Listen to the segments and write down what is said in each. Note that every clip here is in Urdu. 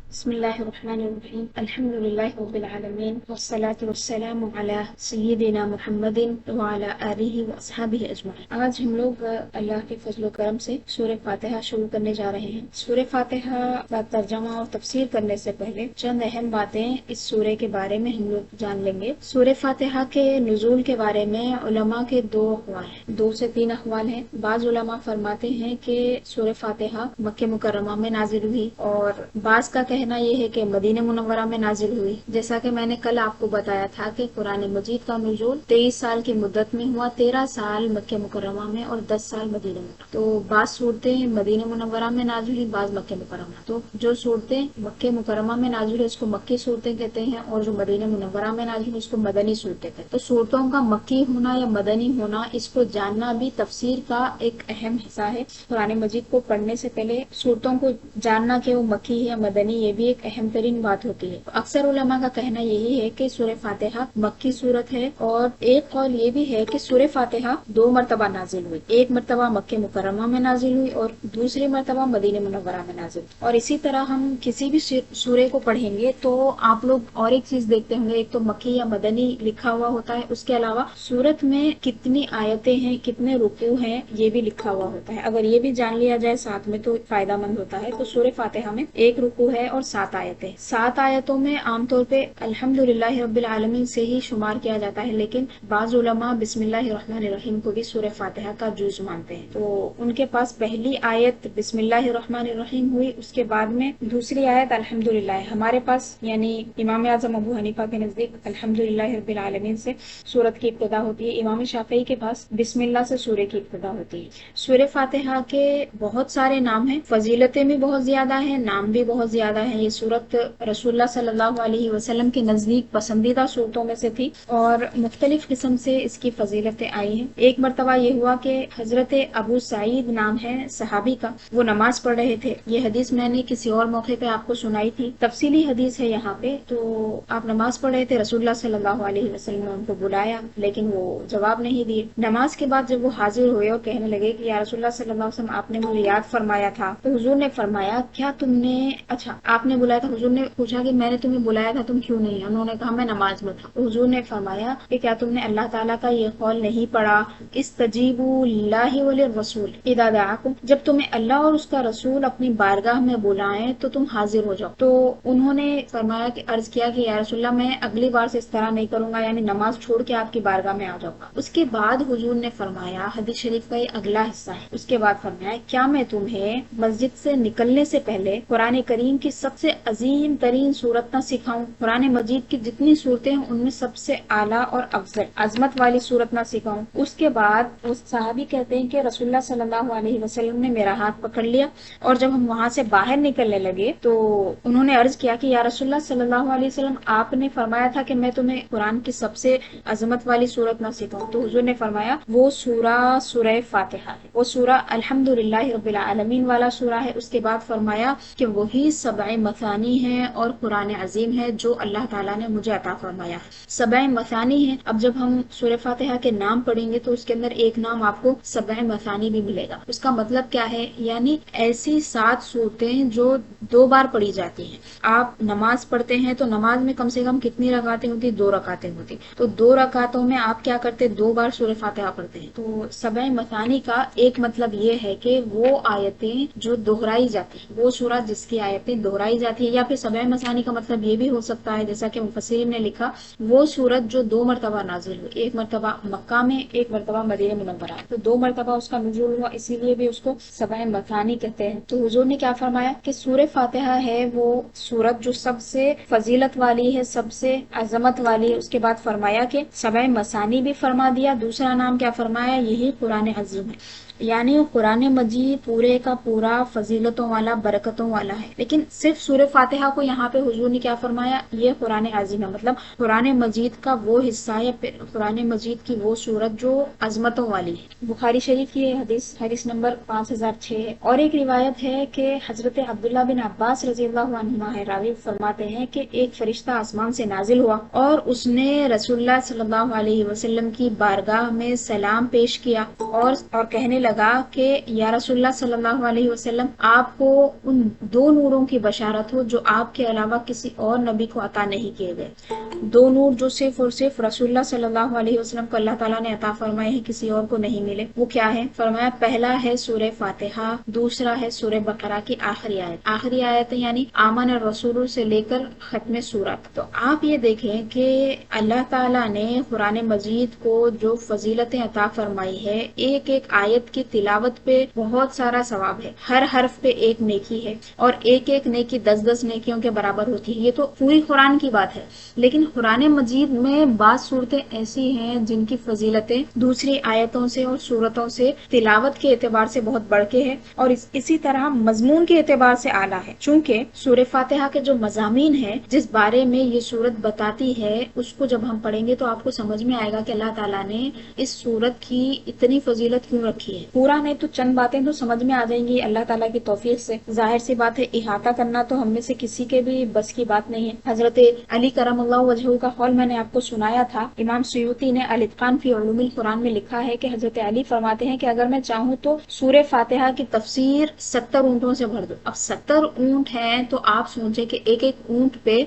بسم الله الرحمن الرحيم الحمد لله رب العالمين والصلاة والسلام على سيدنا محمد وعلى آله وأصحابه أجمعين۔ آج ہم لوگ اللہ کے فضل و کرم سے سورہ فاتحہ شروع کرنے جا رہے ہیں۔ سورہ فاتحہ کا ترجمہ اور تفسیر کرنے سے پہلے چند اہم باتیں اس سورہ کے بارے میں ہم لوگ جان لیں گے۔ سورہ فاتحہ کے نزول کے بارے میں علماء کے دو اقوال ہیں، 2 سے 3 اقوال ہیں۔ بعض علماء فرماتے ہیں کہ سورہ فاتحہ مکہ مکرمہ میں نازل ہوئی، اور بعض کا کہنا یہ ہے کہ مدینہ منورہ میں نازل ہوئی۔ جیسا کہ میں نے کل آپ کو بتایا تھا کہ قرآن مجید کا نزول 23 سال کی مدت میں ہوا، 13 سال مکہ مکرمہ میں اور 10 سال مدینہ میں۔ تو بعض صورتیں مدینہ منورہ میں نازل ہوئی، بعض مکہ مکرمہ۔ تو جو صورتیں مکہ مکرمہ میں نازل ہوئی اس کو مکی صورتیں کہتے ہیں، اور جو مدینہ منورہ میں نازل ہوئی اس کو مدنی صورتیں کہتے ہیں۔ تو صورتوں کا مکی ہونا یا مدنی ہونا، اس کو جاننا بھی تفسیر کا ایک اہم حصہ ہے۔ قرآن مجید کو پڑھنے سے پہلے صورتوں کو جاننا کہ وہ مکی ہے یا مدنی، یہ بھی ایک اہم ترین بات ہوتی ہے۔ اکثر علماء کا کہنا یہی ہے کہ سورہ فاتحہ مکی صورت ہے، اور ایک قول یہ بھی ہے کہ سورہ فاتحہ 2 مرتبہ نازل ہوئی، ایک مرتبہ مکہ مکرمہ میں نازل ہوئی اور دوسری مرتبہ مدینہ منورہ میں نازل ہوئی۔ اور اسی طرح ہم کسی بھی سورے کو پڑھیں گے تو آپ لوگ اور ایک چیز دیکھتے ہوں گے، ایک تو مکی یا مدنی لکھا ہوا ہوتا ہے، اس کے علاوہ سورت میں کتنی آیتیں ہیں، کتنے رکوع ہیں، یہ بھی لکھا ہوا ہوتا ہے۔ اگر یہ بھی جان لیا جائے ساتھ میں تو فائدہ مند ہوتا ہے۔ تو سورہ فاتحہ میں 1 رکوع ہے اور 7 آیتیں۔ 7 آیتوں میں عام طور پہ الحمدللہ رب العالمین سے ہی شمار کیا جاتا ہے، لیکن بعض علماء بسم اللہ الرحمن الرحیم کو بھی سورہ فاتحہ کا جز مانتے ہیں۔ تو ان کے پاس پہلی آیت بسم اللہ الرحمن الرحیم ہوئی، اس کے بعد میں دوسری آیت الحمدللہ ہے۔ ہمارے پاس یعنی امام اعظم ابو حنیفہ کے نزدیک الحمدللہ رب العالمین سے سورت کی ابتدا ہوتی ہے۔ امام شافعی کے پاس بسم اللہ سے سورہ کی ابتدا ہوتی ہے۔ سورہ فاتحہ کے بہت سارے نام ہیں، فضیلتیں بھی بہت زیادہ ہیں، نام بھی بہت زیادہ ہیں۔ یہ سورت رسول اللہ صلی اللہ علیہ وسلم کے نزدیک پسندیدہ صورتوں میں سے تھی، اور مختلف قسم سے اس کی فضیلتیں آئی ہیں۔ ایک مرتبہ یہ ہوا کہ حضرت ابو سعید نام ہے صحابی کا، وہ نماز پڑھ رہے تھے۔ یہ حدیث میں نے کسی اور موقع پہ آپ کو سنائی تھی، تفصیلی حدیث ہے یہاں پہ۔ تو آپ نماز پڑھ رہے تھے، رسول اللہ صلی اللہ علیہ وسلم نے ان کو بلایا، لیکن وہ جواب نہیں دیے۔ نماز کے بعد جب وہ حاضر ہوئے اور کہنے لگے کہ یا رسول اللہ صلی اللہ علیہ وسلم، آپ نے مجھے یاد فرمایا تھا، تو حضور نے فرمایا کیا تم نے، اچھا آپ نے بلایا تھا؟ حضور نے پوچھا کہ میں نے تمہیں بلایا تھا، تم کیوں نہیں؟ انہوں نے کہا میں نماز میں تھا۔ تو حضور نے فرمایا کہ کیا تم نے اللہ تعالیٰ کا یہ قول نہیں پڑھا، استجیبوا للہ وللرسول اذا دعاکم، جب تمہیں اللہ اور اس کا رسول اپنی بارگاہ میں بلائیں تو تم حاضر ہو جاؤ۔ تو انہوں نے فرمایا کہ عرض کیا کہ یا رسول اللہ، میں اگلی بار سے اس طرح نہیں کروں گا، یعنی نماز چھوڑ کے آپ کی بارگاہ میں آ جاؤں گا۔ اس کے بعد حضور نے فرمایا، حدیث شریف کا یہ اگلا حصہ ہے، اس کے بعد فرمایا کیا میں تمہیں مسجد سے نکلنے سے پہلے قرآن کریم کی سب سے عظیم ترین صورت نہ سکھاؤں؟ قرآن مجید کی جتنی صورتیں ہیں ان میں سب سے اعلیٰ اور افضل عظمت والی صورت نہ سکھاؤں؟ اس کے بعد اس صحابی کہتے ہیں کہ رسول اللہ صلی اللہ علیہ وسلم نے میرا ہاتھ پکڑ لیا، اور جب ہم وہاں سے باہر نکلنے لگے تو انہوں نے عرض کیا کہ یا رسول اللہ صلی اللہ علیہ وسلم، آپ نے فرمایا تھا کہ میں تمہیں قرآن کی سب سے عظمت والی صورت نہ سکھاؤں؟ تو حضور نے فرمایا وہ سورہ فاتحہ ہے، وہ سورہ الحمدللہ رب العالمین والا سورہ ہے۔ اس کے بعد فرمایا کہ وہی 7 مثانی ہے اور قرآن عظیم ہے جو اللہ تعالیٰ نے مجھے عطا فرمایا ہے۔ 7 مثانی ہے۔ اب جب ہم سورہ فاتحہ کے نام پڑھیں گے تو اس کے اندر ایک نام آپ کو 7 مثانی بھی ملے گا۔ اس کا مطلب کیا ہے؟ یعنی ایسی 7 صورتیں جو 2 بار پڑھی جاتی ہیں۔ آپ نماز پڑھتے ہیں تو نماز میں کم سے کم کتنی رکعتیں ہوتی؟ 2 رکعتیں ہوتی۔ تو 2 رکعتوں میں آپ کیا کرتے؟ 2 بار سورہ فاتحہ پڑھتے ہیں۔ تو 7 مثانی کا ایک مطلب یہ ہے کہ وہ آیتیں جو دہرائی جاتی ہیں، وہ سورہ جس کی آیتیں دہرائی جاتی ہے، یا پھر 7 مثانی کا مطلب یہ بھی ہو سکتا ہے جیسا کہ مفسرین نے لکھا، وہ سورت جو 2 مرتبہ نازل ہوئی، ایک مرتبہ مکہ میں، ایک مرتبہ مدینہ منورہ۔ تو 2 مرتبہ اس کا نزول ہوا، اسی لیے بھی اس کو 7 مثانی کہتے ہیں۔ تو حضور نے کیا فرمایا کہ سورہ فاتحہ ہے وہ سورت جو سب سے فضیلت والی ہے، سب سے عظمت والی ہے۔ اس کے بعد فرمایا کہ 7 مثانی بھی فرما دیا، دوسرا نام کیا فرمایا؟ یہی قرآن عظیم ہے، یعنی قرآن مجید پورے کا پورا فضیلتوں والا، برکتوں والا ہے۔ لیکن صرف سورہ فاتحہ کو یہاں پہ حضور نے کیا فرمایا؟ یہ قرآن عظیم ہے، مطلب قرآن مجید کا وہ حصہ یا قرآن مجید کی وہ سورت جو عظمتوں والی ہے۔ بخاری شریف کی یہ حدیث نمبر 5006 ہے۔ اور ایک روایت ہے کہ حضرت عبداللہ بن عباس رضی اللہ عنہما ہے، راوی فرماتے ہیں کہ ایک فرشتہ آسمان سے نازل ہوا اور اس نے رسول اللہ صلی اللہ علیہ وسلم کی بارگاہ میں سلام پیش کیا اور کہنے لگا کہ یا رسول اللہ صلی اللہ علیہ وسلم آپ کو ان دو نوروں کی بشارت ہو جو آپ کے علاوہ کسی اور نبی کو عطا نہیں کیے گئے. دو نور جو صرف اور صرف رسول اللہ صلی اللہ علیہ وسلم کو اللہ تعالیٰ نے عطا فرمائے ہیں، کسی اور کو نہیں ملے. وہ کیا ہے؟ فرمایا پہلا ہے سورہ فاتحہ، دوسرا ہے سورہ بقرہ کی آخری آیت. آخری آیت یعنی آمن الرسول سے لے کر ختم سورت. تو آپ یہ دیکھیں کہ اللہ تعالیٰ نے قرآن مجید کو جو فضیلتیں عطا فرمائی ہے، ایک ایک آیت کی تلاوت پہ بہت سارا ثواب ہے، ہر حرف پہ ایک نیکی ہے، اور ایک ایک نیکی 10 نیکیوں کے برابر ہوتی ہے. یہ تو پوری قرآن کی بات ہے، لیکن قرآن مجید میں بعض صورتیں ایسی ہیں جن کی فضیلتیں دوسری آیتوں سے اور صورتوں سے تلاوت کے اعتبار سے بہت بڑھ کے ہے، اور اسی طرح مضمون کے اعتبار سے اعلیٰ ہے. چونکہ سورہ فاتحہ کے جو مضامین ہیں، جس بارے میں یہ سورت بتاتی ہے، اس کو جب ہم پڑھیں گے تو آپ کو سمجھ میں آئے گا کہ اللہ تعالیٰ نے اس سورت کی اتنی فضیلت کیوں رکھی ہے. پورا نہیں تو چند باتیں تو سمجھ میں آ جائیں گی اللہ تعالیٰ کی توفیق سے. ظاہر سی بات ہے، احاطہ کرنا تو ہم میں سے کسی کے بھی بس کی بات نہیں ہے. حضرت علی کرم اللہ وجہہ کا قول میں نے آپ کو سنایا تھا. امام سیوطی نے الاتقان فی علوم القرآن میں لکھا ہے کہ حضرت علی فرماتے ہیں کہ اگر میں چاہوں تو سورہ فاتحہ کی تفسیر 70 اونٹوں سے بھر دوں. اب 70 اونٹ ہیں تو آپ سوچیں کہ ایک ایک اونٹ پہ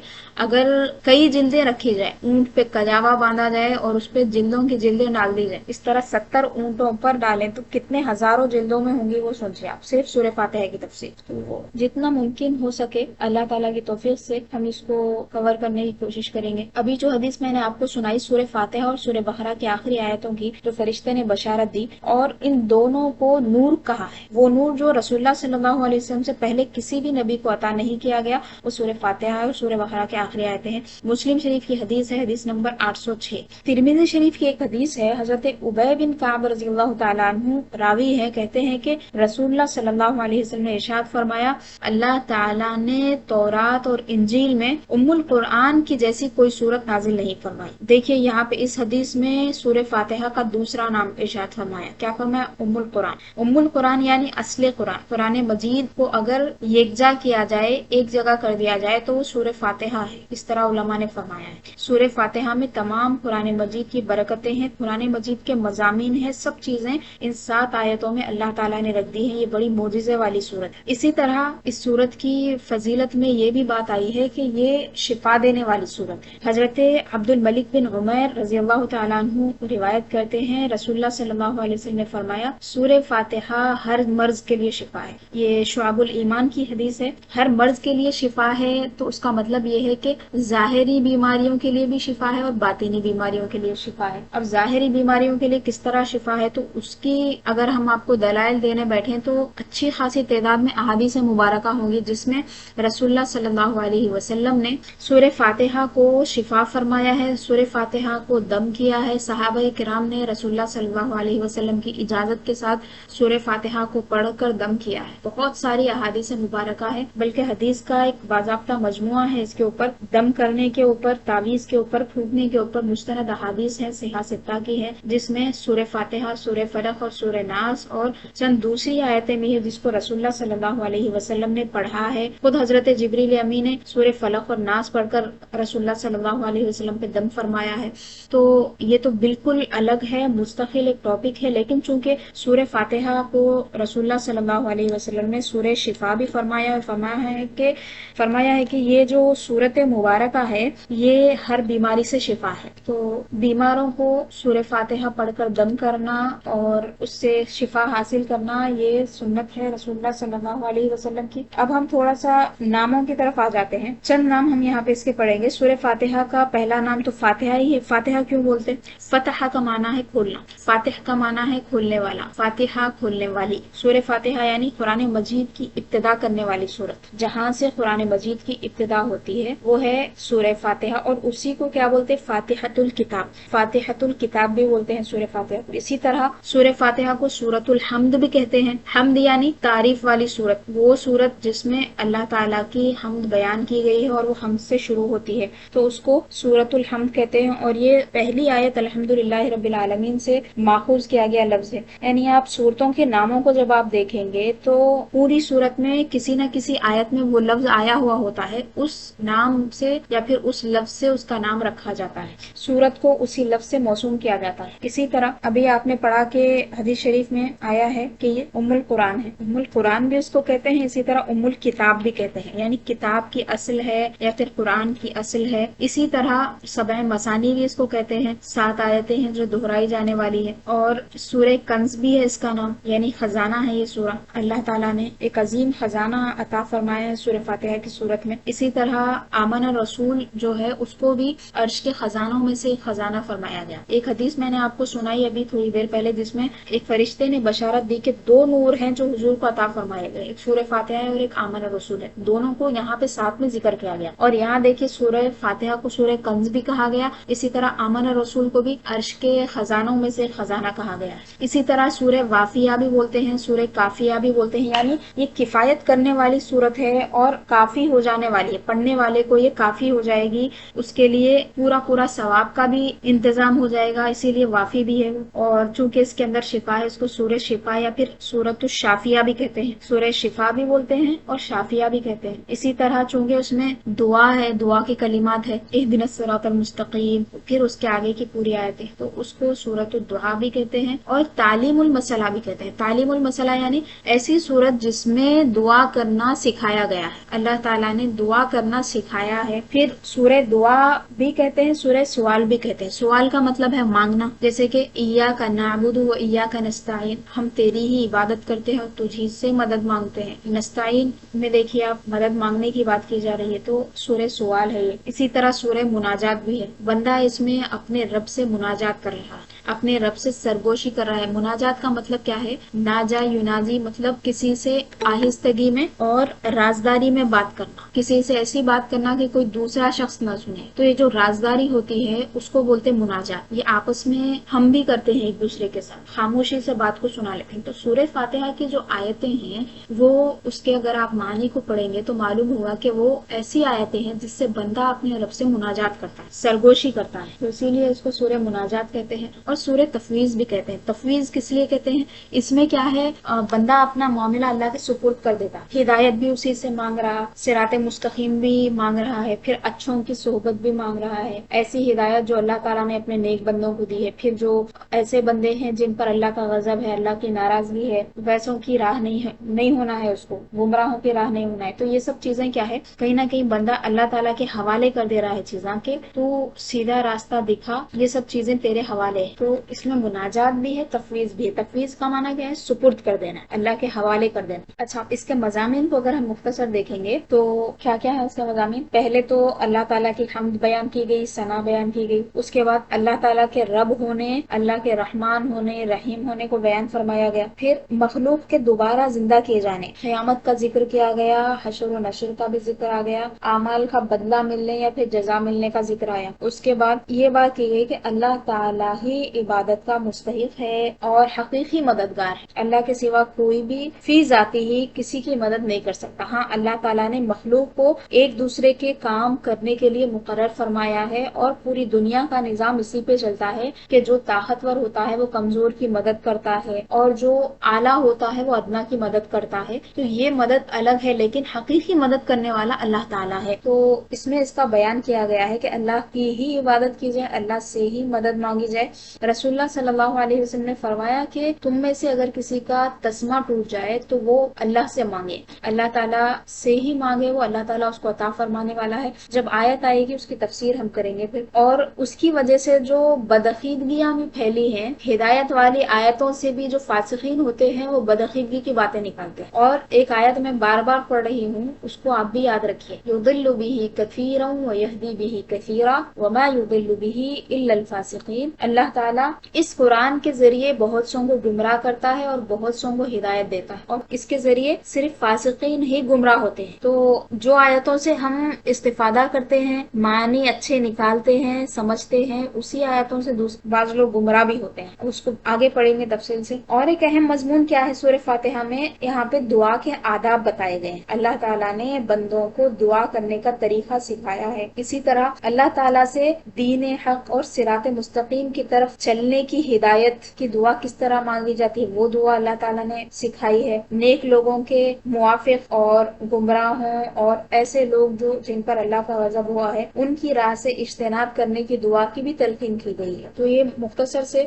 اگر کئی جلدیں رکھی جائے، اونٹ پہ کجاوا باندھا جائے اور اس پہ جلدوں کی جلدیں ڈال دی جائے، اس طرح 70 اونٹوں پر ڈالیں تو کتنے ہزاروں جلدوں میں ہوں گی وہ سوچیں آپ، صرف سورہ فاتحہ کی تفسیر. تو جتنا ممکن ہو سکے اللہ تعالیٰ کی توفیق سے ہم اس کو کور کرنے کی کوشش کریں گے. ابھی جو حدیث میں نے آپ کو سنائی سورہ فاتحہ اور سورہ بقرہ کی آخری آیتوں کی، جو فرشتے نے بشارت دی اور ان دونوں کو نور کہا ہے، وہ نور جو رسول اللہ صلی اللہ علیہ وسلم سے پہلے کسی بھی نبی کو عطا نہیں کیا گیا، وہ سورہ فاتحہ اور سورہ بقرہ کی آخری آیتیں ہیں. مسلم شریف کی حدیث ہے، حدیث نمبر 806. ترمذی شریف کی ایک حدیث ہے، حضرت ابی بن کعب رضی اللہ تعالیٰ عنہ راوی ہے، کہتے ہیں کہ رسول اللہ صلی اللہ علیہ وسلم نے ارشاد فرمایا، اللہ تعالیٰ نے تورات اور انجیل میں ام القرآن کی جیسی کوئی صورت نازل نہیں فرمائی. دیکھیے یہاں پہ اس حدیث میں سورہ فاتحہ کا دوسرا نام ارشاد فرمایا. کیا فرمایا؟ ام القرآن. ام القرآن یعنی اصل قرآن. قرآن مجید کو اگر یکجا کیا جائے، ایک جگہ کر دیا جائے تو وہ سورہ فاتحہ ہے، اس طرح علماء نے فرمایا ہے. سورہ فاتحہ میں تمام قرآن مجید کی برکتیں ہیں، قرآن مجید کے مضامین ہیں، سب چیزیں ان 7 آیتوں میں اللہ تعالیٰ نے رکھ دی ہیں. یہ بڑی معجزے والی صورت ہے. اسی طرح اس صورت کی فضیلت میں یہ بھی بات آئی ہے کہ یہ شفا دینے والی صورت ہے. حضرت عبد الملک بن عمیر رضی اللہ تعالیٰ عنہ روایت کرتے ہیں، رسول اللہ صلی اللہ علیہ وسلم نے فرمایا، سورہ فاتحہ ہر مرض کے لیے شفا ہے. یہ شعب الایمان کی حدیث ہے. ہر مرض کے لیے شفا ہے تو اس کا مطلب یہ ہے کہ ظاہری بیماریوں کے لیے بھی شفا ہے اور باطنی بیماریوں کے لیے شفا ہے. اب ظاہری بیماریوں کے لیے کس طرح شفا ہے تو اس کی اگر ہم آپ کو دلائل دینے بیٹھیں تو اچھی خاصی تعداد میں احادیث مبارکہ ہوں گی جس میں رسول اللہ صلی اللہ علیہ وسلم نے سورہ فاتحہ کو شفا فرمایا ہے، سورہ فاتحہ کو دم کیا ہے. صحابہ کرام نے رسول اللہ صلی اللہ علیہ وسلم کی اجازت کے ساتھ سورہ فاتحہ کو پڑھ کر دم کیا ہے. بہت ساری احادیث مبارکہ ہے، بلکہ حدیث کا ایک باضابطہ مجموعہ ہے اس کے اوپر، دم کرنے کے اوپر، تعویذ کے اوپر، پھونکنے کے اوپر مستند احادیث ہے، صحیح 6 کی ہے، جس میں سورہ فاتحہ، سورہ فلق اور سورہ ناس اور چند دوسری آیتیں بھی ہیں جس کو رسول اللہ صلی اللہ علیہ وسلم نے پڑھا ہے. خود حضرت جبریل امی نے سورہ فلق اور ناس پڑھ کر رسول اللہ صلی اللہ علیہ وسلم پہ دم فرمایا ہے. تو یہ تو بالکل الگ ہے، مستقل ایک ٹاپک ہے، لیکن چونکہ سورہ فاتحہ کو رسول اللہ صلی اللہ علیہ وسلم نے سورہ شفا بھی فرمایا ہے کہ یہ جو سورت مبارکہ ہے یہ ہر بیماری سے شفا ہے. تو بیماروں کو سورہ فاتحہ پڑھ کر دم کرنا اور اس سے شفا حاصل کرنا یہ سنت ہے رسول اللہ صلی اللہ علیہ وسلم کی. اب ہم تھوڑا سا ناموں کی طرف آ جاتے ہیں. چند نام ہم یہاں پہ اس کے پڑھیں گے. سورہ فاتحہ کا پہلا نام تو فاتحہ ہی ہے. فاتحہ کیوں بولتے؟ فتح کا معنی ہے کھولنا، فاتح کا معنی ہے کھولنے والا، فاتحہ کھولنے والی. سورہ فاتحہ یعنی قرآن مجید کی ابتدا کرنے والی سورت. جہاں سے قرآن مجید کی ابتدا ہوتی ہے وہ ہے سورہ فاتحہ، اور اسی کو کیا بولتے؟ فاتحۃ الکتاب. فاتحۃ الکتاب بھی بولتے ہیں سورہ فاتحہ کو. اسی طرح سورہ فاتحہ کو سورۃ الحمد بھی کہتے ہیں. حمد یعنی تعریف والی سورت، وہ سورت جس میں اللہ تعالیٰ کی حمد بیان کی گئی ہے اور وہ حمد سے شروع ہوتی ہے تو اس کو سورۃ الحمد کہتے ہیں. اور یہ پہلی آیت الحمدللہ رب العالمین سے ماخوذ کیا گیا لفظ ہے. یعنی آپ سورتوں کے ناموں کو جب آپ دیکھیں گے تو پوری سورت میں کسی نہ کسی آیت میں وہ لفظ آیا ہوا ہوتا ہے، اس نام سے یا پھر اس لفظ سے اس کا نام رکھا جاتا ہے، سورت کو اسی لفظ سے موسوم کیا جاتا ہے. اسی طرح ابھی آپ نے پڑھا کہ حدیث شریف میں آیا ہے کہ یہ ام القرآن ہے. ام القرآن بھی اس کو کہتے ہیں، اسی طرح ام الکتاب بھی کہتے ہیں، یعنی کتاب کی اصل ہے یا پھر قرآن کی اصل ہے. اسی طرح سبع مثانی بھی اس کو کہتے ہیں، 7 آیتیں ہیں جو دہرائی جانے والی ہے. اور سورہ کنز بھی ہے اس کا نام، یعنی خزانہ ہے یہ سورہ. اللہ تعالیٰ نے ایک عظیم خزانہ عطا فرمایا ہے سورہ فاتحہ کی صورت میں. اسی طرح آمن رسول جو ہے اس کو بھی عرش کے خزانوں میں سے خزانہ فرمایا گیا. ایک حدیث میں نے آپ کو سنائی ابھی تھوڑی دیر پہلے، جس میں ایک فرشتے نے بشارت دی کہ 2 نور ہیں جو حضور کو عطا فرمائے گئے، ایک سورہ فاتحہ ہے اور ایک آمن رسول ہے. دونوں کو یہاں پہ ساتھ میں ذکر کیا گیا. اور یہاں دیکھیے سورہ فاتحہ کو سورہ کنز بھی کہا گیا، اسی طرح آمن رسول کو بھی عرش کے خزانوں میں سے خزانہ کہا گیا. اسی طرح سورہ وافیہ بھی بولتے ہیں، سورہ کافیہ بھی بولتے ہیں، یعنی یہ کفایت کرنے والی صورت ہے اور کافی ہو جانے والی ہے. پڑھنے والے کو یہ کافی ہو جائے گی، اس کے لیے پورا ثواب کا بھی انتظام ہو جائے گا، اسی لیے وافی بھی ہے. اور چونکہ اس کے اندر شفا ہے، اس کو سورہ شفا یا پھر سورۃ الشافیہ بھی کہتے ہیں. سورہ شفا بھی بولتے ہیں اور شافیہ بھی کہتے ہیں. اسی طرح چونکہ اس میں دعا ہے، دعا کے کلمات ہے، اہدنا الصراط المستقیم، پھر اس کے آگے کی پوری آیتیں، تو اس کو سورۃ الدعا بھی کہتے ہیں. اور تعلیم المسئلہ بھی کہتے ہیں. تعلیم المسئلہ یعنی ایسی سورت جس میں دعا کرنا سکھایا گیا ہے، اللہ تعالیٰ نے دعا کرنا سکھایا ہے. پھر سورہ دعا بھی کہتے ہیں، سورہ سوال بھی کہتے ہیں. سوال کا مطلب ہے مانگنا، جیسے کہ ایاک نعبد و ایاک نستعین، ہم تیری ہی عبادت کرتے ہیں اور تجھ ہی سے مدد مانگتے ہیں. نستعین میں دیکھیے آپ مدد مانگنے کی بات کی جا رہی ہے، تو سورہ سوال ہے یہ. اسی طرح سورہ مناجات بھی ہے، بندہ اس میں اپنے رب سے مناجات کر رہا ہے، اپنے رب سے سرگوشی کر رہا ہے. مناجات کا مطلب کیا ہے؟ ناجا یناجی، مطلب کسی سے آہستگی میں اور رازداری میں بات کرنا، کسی سے ایسی بات کرنا کہ کوئی دوسرا شخص نہ سنے. تو یہ جو رازداری ہوتی ہے اس کو بولتے مناجات. یہ آپس میں ہم بھی کرتے ہیں ایک دوسرے کے ساتھ، خاموشی سے بات کو سنا لیتے ہیں. تو سورہ فاتحہ کی جو آیتیں ہیں وہ اس کے اگر آپ معنی کو پڑھیں گے تو معلوم ہوگا کہ وہ ایسی آیتیں ہیں جس سے بندہ اپنے رب سے مناجات کرتا ہے، سرگوشی کرتا ہے. تو اسی لیے اس کو سورہ مناجات کہتے ہیں. اور سورہ تفویض بھی کہتے ہیں. تفویض کس لیے کہتے ہیں؟ اس میں کیا ہے، بندہ اپنا معاملہ اللہ کے سپرد کر دیتا، ہدایت بھی اسی سے مانگ رہا، صراط مستقیم بھی مانگ رہا ہے، پھر اچھوں کی صحبت بھی مانگ رہا ہے، ایسی ہدایت جو اللہ تعالیٰ نے اپنے نیک بندوں کو دی ہے. پھر جو ایسے بندے ہیں جن پر اللہ کا غضب ہے، اللہ کی ناراضگی ہے، ویسوں کی راہ نہیں ہونا ہے، اس کو گمراہوں کی راہ نہیں ہونا ہے. تو یہ سب چیزیں کیا ہے، کہیں نہ کہیں بندہ اللہ تعالیٰ کے حوالے کر دے رہا ہے چیزاں کے، تو سیدھا راستہ دکھا، یہ سب چیزیں تیرے حوالے ہے. تو اس میں مناجات بھی ہے، تفویض بھی ہے. تفویض کا معنی کیا ہے؟ سپرد کر دینا، اللہ کے حوالے کر دینا. اچھا، اس کے مضامین کو اگر ہم مختصر دیکھیں گے تو کیا کیا ہے اس کے مضامین؟ پہلے تو اللہ تعالیٰ کی حمد بیان کی گئی، ثنا بیان کی گئی. اس کے بعد اللہ تعالیٰ کے رب ہونے، اللہ کے رحمان ہونے، رحیم ہونے کو بیان فرمایا گیا. پھر مخلوق کے دوبارہ زندہ کیے جانے، قیامت کا ذکر کیا گیا، حشر و نشر کا بھی ذکر آ گیا، اعمال کا بدلہ ملنے یا پھر جزا ملنے کا ذکر آیا. اس کے بعد یہ بات کی گئی کہ اللہ تعالیٰ ہی عبادت کا مستحق ہے اور حقیقی مددگار ہے. اللہ کے سوا کوئی بھی فی ذاتی ہی کسی کی مدد نہیں کر سکتا. ہاں، اللہ تعالیٰ نے مخلوق کو ایک دوسرے کے کام کرنے کے لیے مقرر فرمایا ہے اور پوری دنیا کا نظام اسی پہ چلتا ہے کہ جو طاقتور ہوتا ہے وہ کمزور کی مدد کرتا ہے اور جو اعلیٰ ہوتا ہے وہ ادنا کی مدد کرتا ہے. تو یہ مدد الگ ہے، لیکن حقیقی مدد کرنے والا اللہ تعالیٰ ہے. تو اس میں اس کا بیان کیا گیا ہے کہ اللہ کی ہی عبادت کی جائے، اللہ سے ہی مدد مانگی جائے. رسول اللہ صلی اللہ علیہ وسلم نے فرمایا کہ تم میں سے اگر کسی کا تسمہ ٹوٹ جائے تو وہ اللہ سے مانگے، اللہ تعالیٰ سے ہی مانگے، وہ اللہ تعالیٰ اس کو عطا فرمانے والا ہے. جب آیت آئے گی اس کی تفسیر ہم کریں گے پھر. اور اس کی وجہ سے جو بدعقیدگیاں بھی پھیلی ہیں، ہدایت والی آیتوں سے بھی جو فاسقین ہوتے ہیں وہ بدعقیدگی کی باتیں نکالتے ہیں. اور ایک آیت میں بار بار پڑھ رہی ہوں، اس کو آپ بھی یاد رکھیے، یضل بہ کثیرا ویہدی بہ کثیرا وما یضل بہ الا الفاسقین. اللہ تعالیٰ اس قرآن کے ذریعے بہت سوں کو گمراہ کرتا ہے اور بہت سوں کو ہدایت دیتا ہے، اور اس کے ذریعے صرف فاسقین ہی گمراہ ہوتے ہیں. تو جو آیتوں سے ہم استفادہ کرتے ہیں، معنی اچھے نکالتے ہیں، سمجھتے ہیں، اسی آیتوں سے بعض لوگ گمراہ بھی ہوتے ہیں. اس کو آگے پڑھیں گے تفصیل سے. اور ایک اہم مضمون کیا ہے سورہ فاتحہ میں؟ یہاں پہ دعا کے آداب بتائے گئے ہیں. اللہ تعالیٰ نے بندوں کو دعا کرنے کا طریقہ سکھایا ہے. اسی طرح اللہ تعالیٰ سے دین حق اور صراط مستقیم کی طرف چلنے کی ہدایت کی دعا کس طرح مانگی جاتی ہے وہ دعا اللہ تعالیٰ نے سکھائی ہے. نیک لوگوں کے موافق اور گمراہوں اور ایسے لوگ جو جن پر اللہ کا غضب ہوا ہے ان کی راہ سے اجتناب کرنے کی دعا کی بھی تلقین کی گئی ہے. تو یہ مختصر سے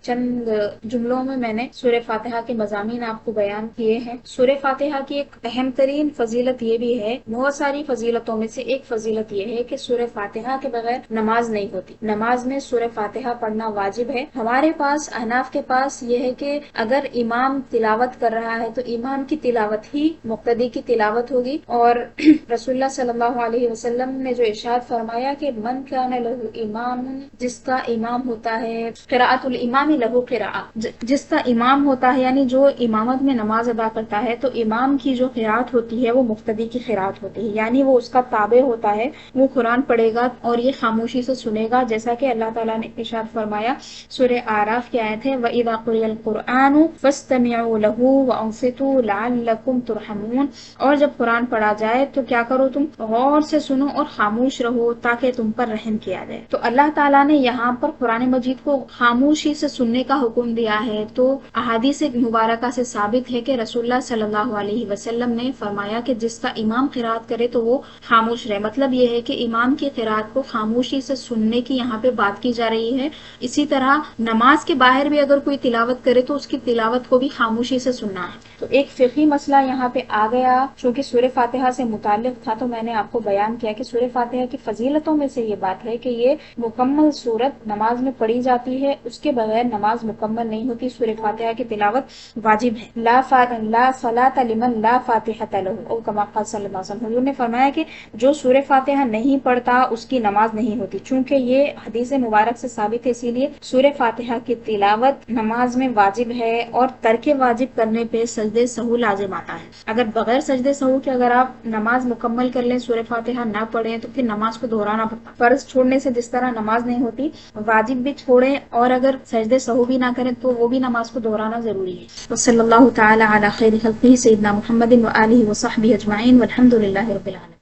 چند جملوں میں نے سورہ فاتحہ کے مضامین آپ کو بیان کیے ہیں. سورہ فاتحہ کی ایک اہم ترین فضیلت یہ بھی ہے، بہت ساری فضیلتوں میں سے ایک فضیلت یہ ہے کہ سورہ فاتحہ کے بغیر نماز نہیں ہوتی. نماز میں سورہ فاتحہ پڑھنا واجب ہے. ہمارے پاس احناف کے پاس یہ ہے کہ اگر امام تلاوت کر رہا ہے تو امام کی تلاوت ہی مقتدی کی تلاوت ہوگی. اور رسول اللہ صلی اللہ علیہ وسلم نے جو ارشاد فرمایا کہ من کان لہ امام، جس کا امام ہوتا ہے، قراءۃ الامام لہ قراءۃ، جس کا امام ہوتا ہے یعنی جو امامت میں نماز ادا کرتا ہے تو امام کی جو قراءت ہوتی ہے وہ مقتدی کی قراءت ہوتی ہے، یعنی وہ اس کا تابع ہوتا ہے. وہ قرآن پڑھے گا اور یہ خاموشی سے سنے گا، جیسا کہ اللہ تعالیٰ نے ارشاد فرمایا سورہ اعراف کی آیت ہے وَإِذَا قُرِئَ الْقُرْآنُ فَاسْتَمِعُوا لَهُ وَأَنصِتُوا لَعَلَّكُمْ تُرْحَمُونَ. اور جب قرآن پڑھا جائے تو کیا کرو، تم غور سے سنو اور خاموش رہو تاکہ تم پر رحم کیا جائے. تو اللہ تعالیٰ نے یہاں پر قرآن مجید کو خاموشی سے سننے کا حکم دیا ہے. تو احادیث مبارکہ سے ثابت ہے کہ رسول اللہ صلی اللہ علیہ وسلم نے فرمایا کہ جس کا امام قرات کرے تو وہ خاموش رہے. مطلب یہ ہے کہ امام کی قرات کو خاموشی سے سننے کی یہاں پہ بات کی جا رہی ہے. اسی طرح نماز کے باہر بھی اگر کوئی تلاوت کرے تو اس کی تلاوت کو بھی خاموشی سے سننا ہے. تو ایک فقہی مسئلہ یہاں پہ آ گیا چونکہ سورہ فاتحہ سے متعلق تھا، تو میں نے آپ کو بیان کیا کہ سورہ فاتحہ کی فضیلتوں میں سے یہ بات ہے کہ یہ مکمل سورت نماز میں پڑھی جاتی ہے، اس کے بغیر نماز مکمل نہیں ہوتی. سورہ فاتحہ کی تلاوت واجب ہے. لا صلاۃ لمن لا فاتحۃ لہ، او کما قال صلی اللہ علیہ وسلم. حضور نے فرمایا کہ جو سورہ فاتحہ نہیں پڑھتا اس کی نماز نہیں ہوتی. چونکہ یہ حدیث مبارک سے ثابت ہے اسی لیے سورہ فاتحہ کی تلاوت نماز میں واجب ہے. اور ترک واجب کرنے پہ سجدے سہو لازم آتا ہے. اگر بغیر سجدے سہو کے اگر آپ نماز مکمل کر لیں، سورہ فاتحہ نہ پڑھیں تو پھر نماز کو دہرانا پڑتا. فرض چھوڑنے سے جس طرح نماز نہیں ہوتی، واجب بھی چھوڑیں اور اگر سجدے سہو بھی نہ کریں تو وہ بھی نماز کو دہرانا ضروری ہے. صلی اللہ تعالی علی خیر خلقہ سیدنا محمد و آلہ و صحبہ اجمعین والحمد للہ رب العالمین.